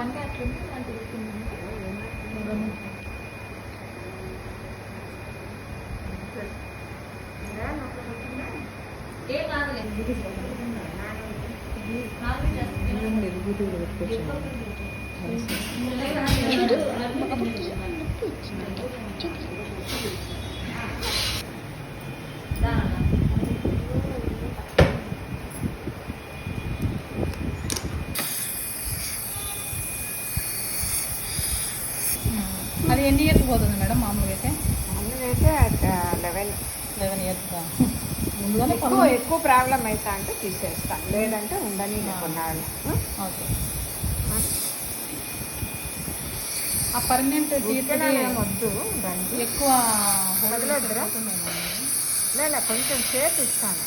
అంటే అట్లుంది అని తెలుస్తుంది. ఏ కాదులేదు అది ఎన్ని ఇయర్స్ పోతుంది మేడం మామూలుగా అయితే? మామూలుగా అయితే 11 ఇయర్స్. ముందుగానే ఎక్కువ ప్రాబ్లం అవుతా అంటే తీసేస్తాను, లేదంటే ఉండని కొన్నాళ్ళు. ఓకే. ఆ పర్మనెంట్ వద్దు దానికి ఎక్కువ వదలొద్దురా. లేదా కొంచెం సేపు ఇస్తాను.